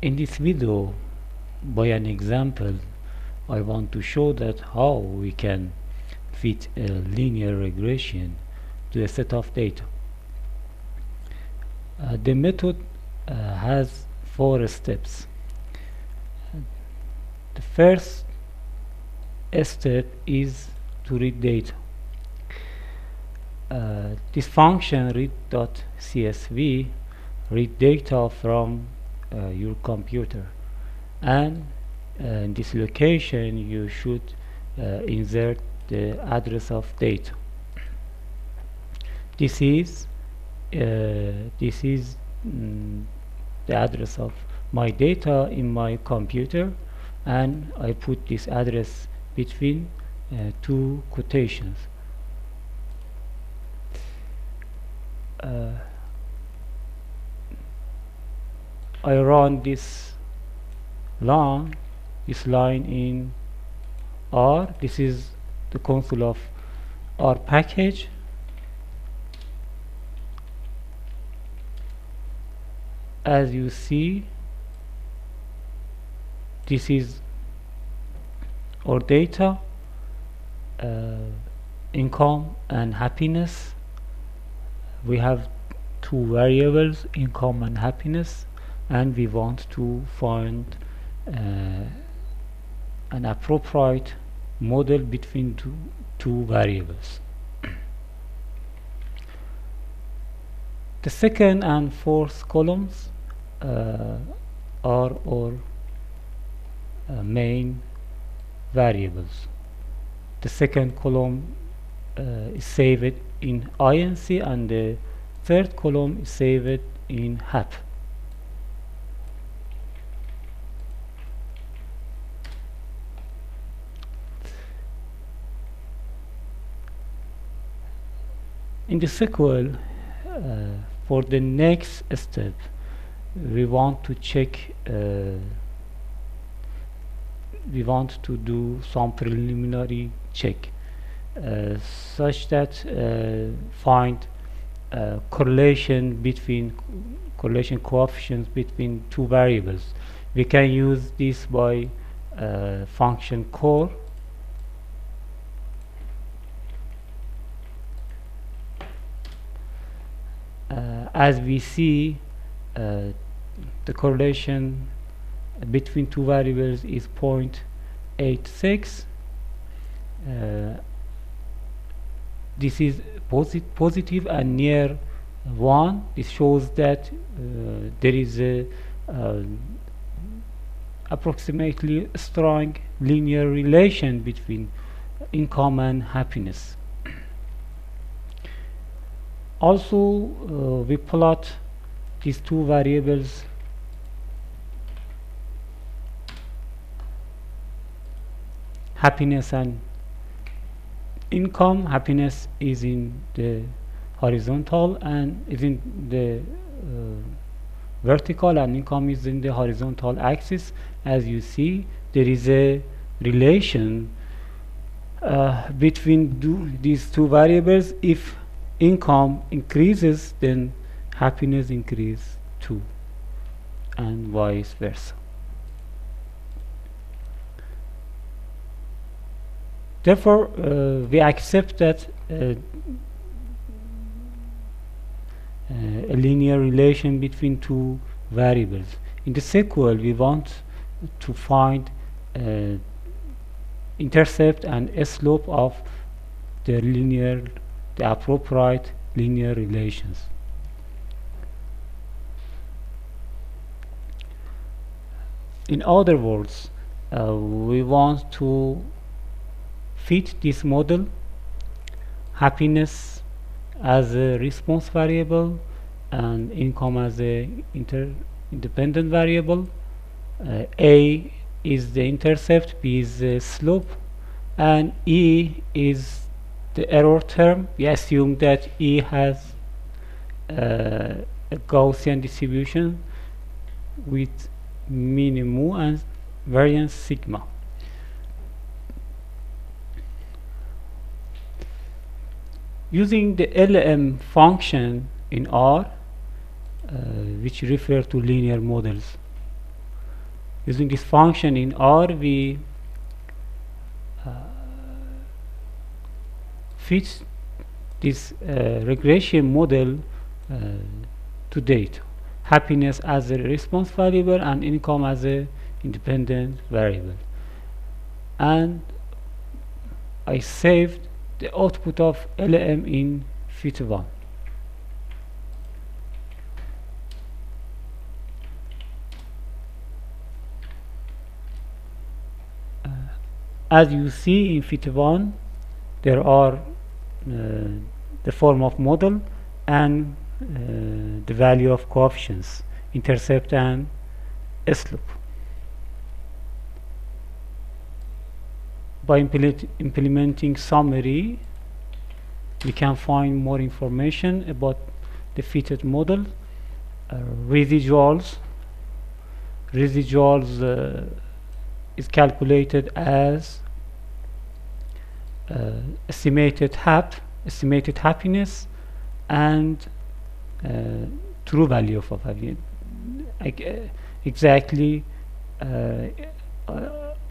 In this video, by an example, I want to show that how we can fit a linear regression to a set of data. The method has 4 steps. The first step is to read data. This function read.csv read data from your computer, and in this location you should insert the address of data. This is the address of my data in my computer, and I put this address between 2 quotations. I run this line in R. This is the console of R package. As you see, this is our data, income and happiness. We have 2 variables, income and happiness, and we want to find an appropriate model between two variables. The second and fourth columns are our main variables. The second column is saved in inc, and the third column is saved in hap. In the sequel, for the next step, we want to check, we want to do some preliminary check, such that find correlation coefficients between 2 variables. We can use this by function core. As we see, the correlation between 2 variables is 0.86. This is positive and near 1. This shows that there is a approximately strong linear relation between income and happiness. Also, we plot these 2 variables happiness and income. Happiness is in the horizontal and is in the vertical, and income is in the horizontal axis. As you see, there is a relation between these 2 variables. If income increases, then happiness increases too, and vice versa. Therefore, we accept that a linear relation between 2 variables. In the sequel, we want to find intercept and a slope of the appropriate linear relations. In other words, we want to fit this model, happiness as a response variable and income as a independent variable. A is the intercept, B is the slope, and E is the error term. We assume that E has a Gaussian distribution with minimum and variance sigma. Using the LM function in R, which refer to linear models, Using this function in R, we fit this regression model to data. Happiness as a response variable and income as a independent variable. And I saved the output of LM in fit1. As you see in fit1, there are the form of model and the value of coefficients, intercept and slope. By implementing summary, we can find more information about the fitted model. Residuals is calculated as estimated happiness and true value of happiness. Exactly,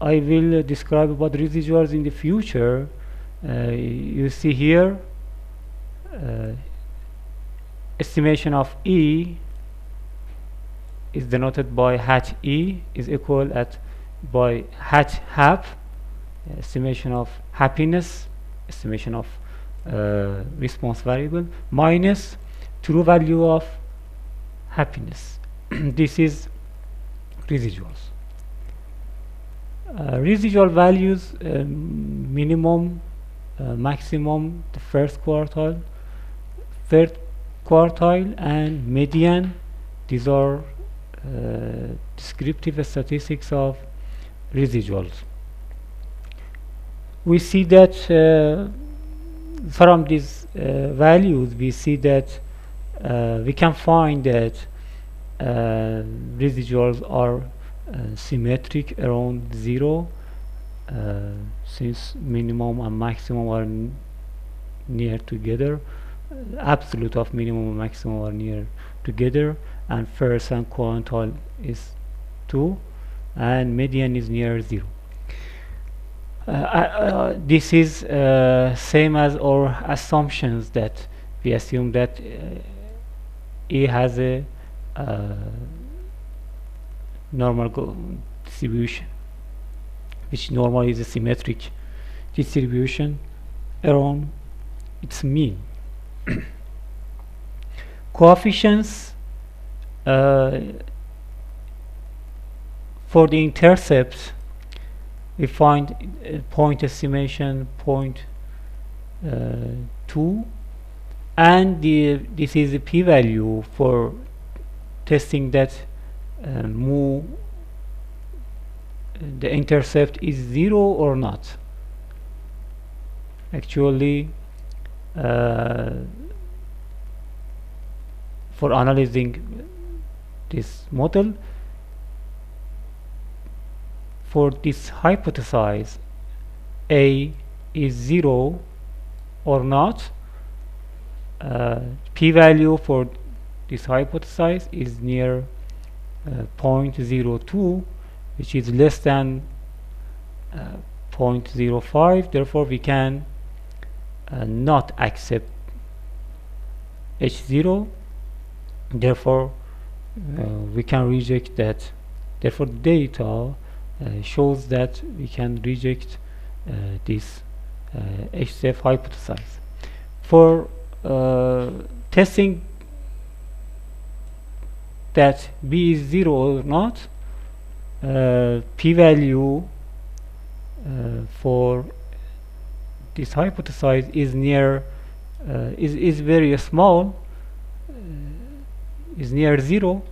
I will describe about residuals in the future. You see here, estimation of E is denoted by hat E is equal by hat hap, estimation of happiness, estimation of response variable, minus true value of happiness. This is residuals. Residual values, minimum, maximum, the first quartile, third quartile, and median. These are descriptive statistics of residuals. We see that from these values, we see that we can find that residuals are symmetric around 0, since minimum and maximum are near together. Absolute of minimum and maximum are near together, and first and quantile is 2, and median is near 0. This is same as our assumptions, that we assume that E has a normal distribution, which normally is a symmetric distribution around its mean. Coefficients for the intercept, we find point estimation 0.2, and this is the p-value for testing that mu, the intercept is 0 or not. Actually, for analyzing this model, for this hypothesis A is 0 or not, p-value for this hypothesis is near 0.02, which is less than 0.05. Therefore, we can not accept H0. Therefore, we can reject that. Therefore, data shows that we can reject this HCF hypothesis. For testing that B is 0 or not, p-value for this hypothesis is near is very small, is near 0.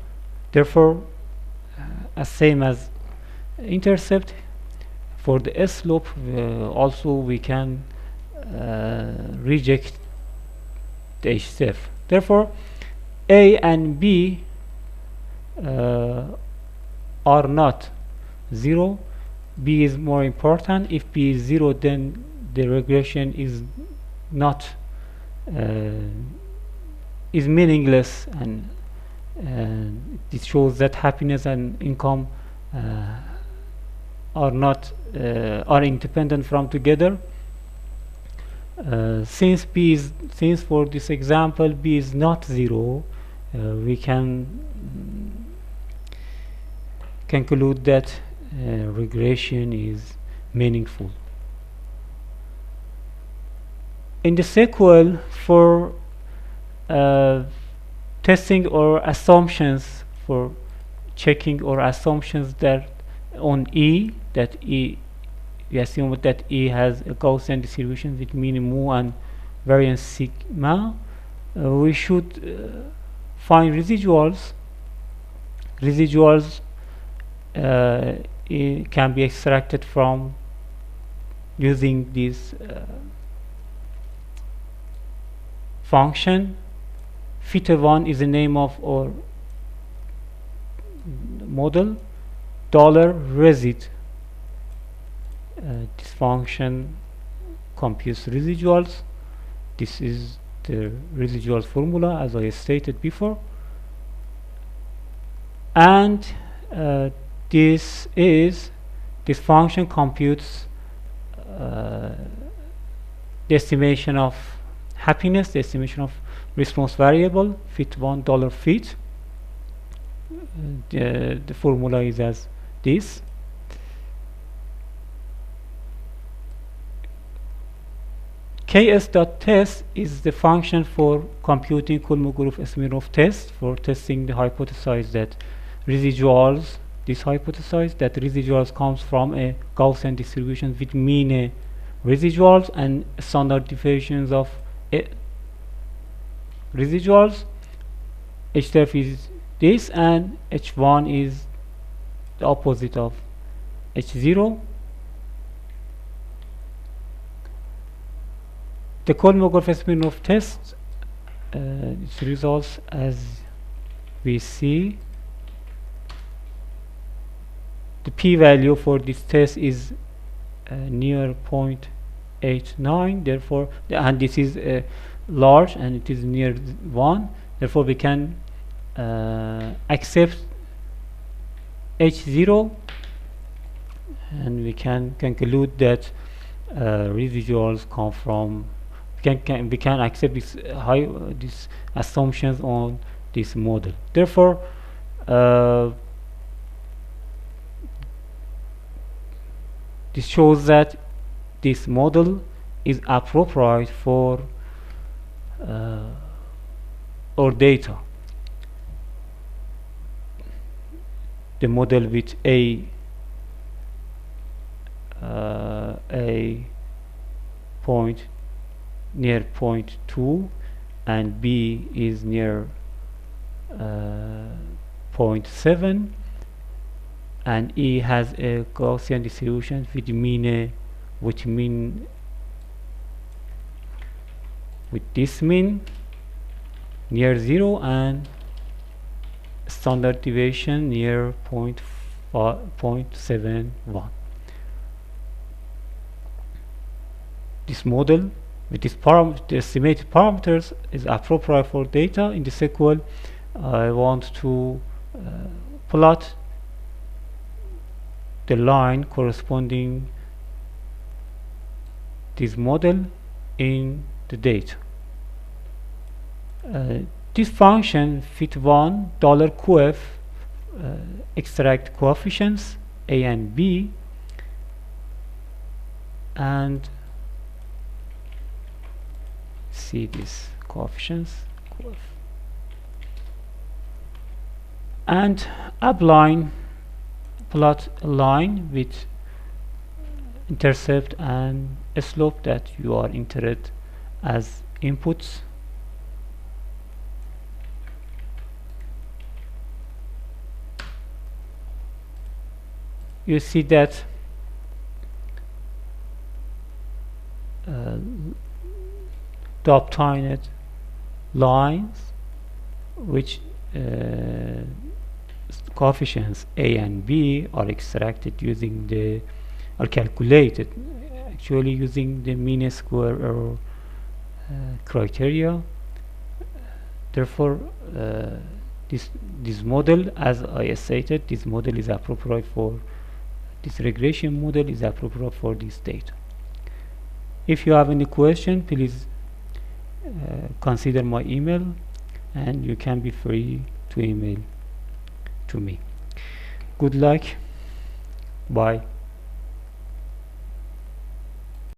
Therefore, as same as intercept, for the slope also we can reject the HCF. Therefore, A and B are not 0. B is more important. If B is 0, then the regression is not is meaningless, and this shows that happiness and income are not are independent from together. Since for this example b is not 0, we can conclude that regression is meaningful. In the sequel, for testing or assumptions, for checking or assumptions that on E, that E, we assume that E has a Gaussian distribution with mean mu and variance sigma, we should find residuals. Residuals can be extracted from using this function. Theta1 is the name of our model. $resid. This function computes residuals. This is the residual formula, as I stated before, and this function computes the estimation of happiness, the estimation of response variable, fit1 $fit. The formula is as this. ks.test is the function for computing Kolmogorov-Smirnov test, for testing the hypothesis that residuals, this hypothesis that residuals comes from a Gaussian distribution with mean residuals and standard deviations of residuals. H is this, and H1 is the opposite of H0. The Kolmogorov-Smirnov test, its results as we see. The p-value for this test is near 0.89, therefore, and this is large and it is near 1, therefore we can accept H0, and we can conclude that residuals come from, we can accept this these assumptions on this model. Therefore, this shows that this model is appropriate for our data. The model with a point near 0.2 and B is near 0.7, and E has a Gaussian distribution with mean with this mean near 0 and standard deviation near 0.71. This model with this the estimated parameters is appropriate for data. In the sequel, I want to plot the line corresponding this model in the data. This function fit1 $coef extract coefficients a and b, and see these coefficients, and abline, plot a line with intercept and a slope that you are interested as inputs. You see that the obtained lines which coefficients a and b are extracted using the, are calculated actually using the mean square error criteria. Therefore, this model, as I stated, this model is appropriate for this regression model is appropriate for this data. If you have any question, please consider my email, and you can be free to email to me. Good luck. Bye.